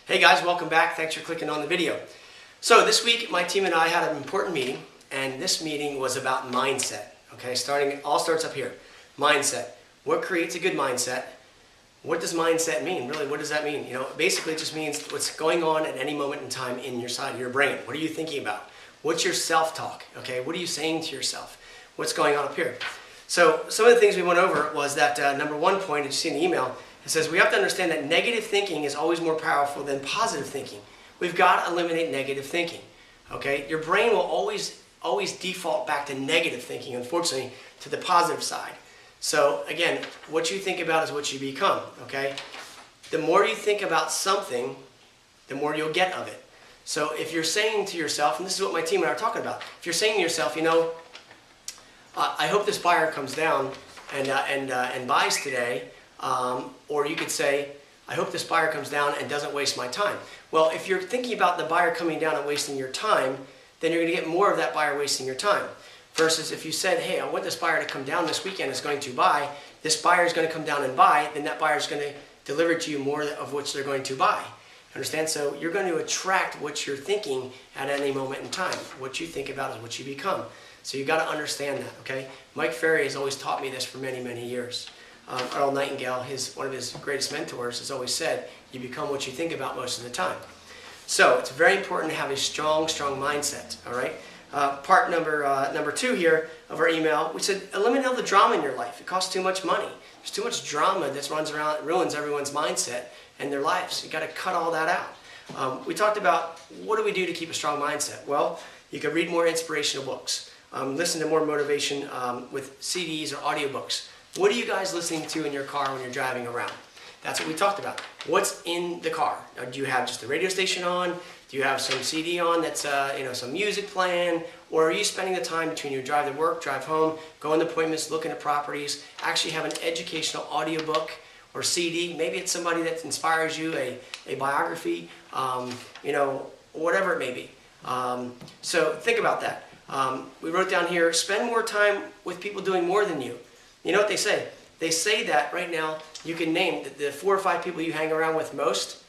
Hey guys, welcome back. Thanks for clicking on the video. So this week, my team and I had an important meeting, and this meeting was about mindset. Okay, all starts up here. Mindset. What creates a good mindset? What does mindset mean? Really, what does that mean? Basically it just means what's going on at any moment in time in your side of your brain. What are you thinking about? What's your self-talk? Okay, what are you saying to yourself? What's going on up here? So some of the things we went over was that number one point, as you see in the email, it says we have to understand that negative thinking is always more powerful than positive thinking. We've got to eliminate negative thinking. Okay, your brain will always default back to negative thinking, unfortunately, to the positive side. So again, what you think about is what you become. Okay, the more you think about something, the more you'll get of it. So if you're saying to yourself, and this is what my team and I are talking about, if you're saying to yourself, I hope this buyer comes down and buys today. Or you could say, I hope this buyer comes down and doesn't waste my time. Well, if you're thinking about the buyer coming down and wasting your time, then you're going to get more of that buyer wasting your time. Versus if you said, hey, I want this buyer to come down this weekend, is going to buy, this buyer is going to come down and buy, then that buyer is going to deliver to you more of which they're going to buy. Understand? So you're going to attract what you're thinking at any moment in time. What you think about is what you become. So you've got to understand that, okay? Mike Ferry has always taught me this for many, many years. Earl Nightingale, one of his greatest mentors, has always said, you become what you think about most of the time. So it's very important to have a strong mindset, all right? Part number two here of our email, we said, eliminate all the drama in your life. It costs too much money. There's too much drama that runs around, ruins everyone's mindset and their lives. You've got to cut all that out. We talked about what do we do to keep a strong mindset? Well, you can read more inspirational books. Listen to more motivation with CDs or audiobooks. What are you guys listening to in your car when you're driving around? That's what we talked about. What's in the car? Do you have just the radio station on? Do you have some CD on that's some music playing? Or are you spending the time between your drive to work, drive home, going to appointments, looking at properties, actually have an educational audiobook or CD? Maybe it's somebody that inspires you, a biography, whatever it may be. So think about that. We wrote down here, spend more time with people doing more than you. You know what they say? They say that right now you can name the 4 or 5 people you hang around with most,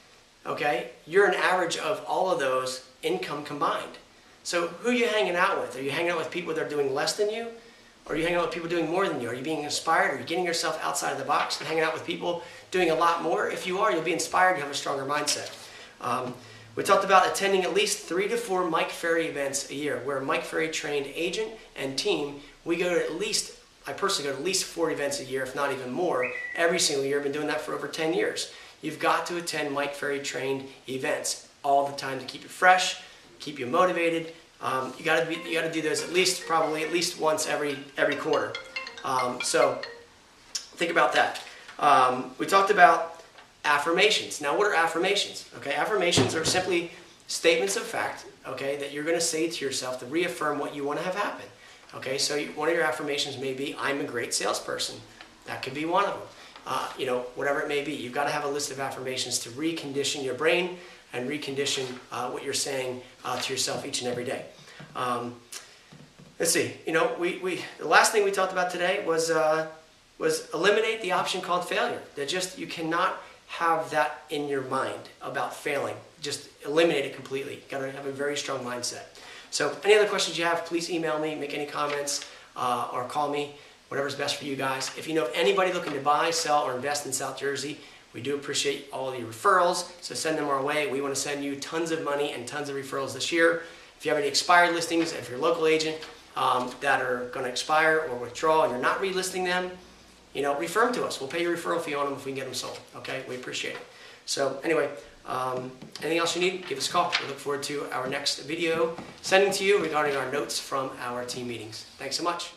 okay? You're an average of all of those income combined. So who are you hanging out with? Are you hanging out with people that are doing less than you? Or are you hanging out with people doing more than you? Are you being inspired? Are you getting yourself outside of the box and hanging out with people doing a lot more? If you are, you'll be inspired, you have a stronger mindset. We talked about attending at least 3 to 4 Mike Ferry events a year. We're a Mike Ferry trained agent and team. I personally go to at least 4 events a year, if not even more, every single year. I've been doing that for over 10 years. You've got to attend Mike Ferry trained events all the time to keep you fresh, keep you motivated. You got to do those at least once every quarter. So think about that. We talked about affirmations. Now, what are affirmations? Okay, affirmations are simply statements of fact, okay, that you're going to say to yourself to reaffirm what you want to have happen. Okay, so one of your affirmations may be, I'm a great salesperson. That could be one of them. Whatever it may be. You've got to have a list of affirmations to recondition your brain and recondition what you're saying to yourself each and every day. Let's see. The last thing we talked about today was eliminate the option called failure. You cannot have that in your mind about failing. Just eliminate it completely. You've got to have a very strong mindset. So any other questions you have, please email me, make any comments, or call me, whatever's best for you guys. If you know of anybody looking to buy, sell, or invest in South Jersey, we do appreciate all the referrals, so send them our way. We want to send you tons of money and tons of referrals this year. If you have any expired listings, if you're a local agent that are going to expire or withdraw and you're not relisting them, refer them to us. We'll pay your referral fee on them if we can get them sold. Okay, we appreciate it. So anyway, anything else you need, give us a call. We look forward to our next video sending to you regarding our notes from our team meetings. Thanks so much.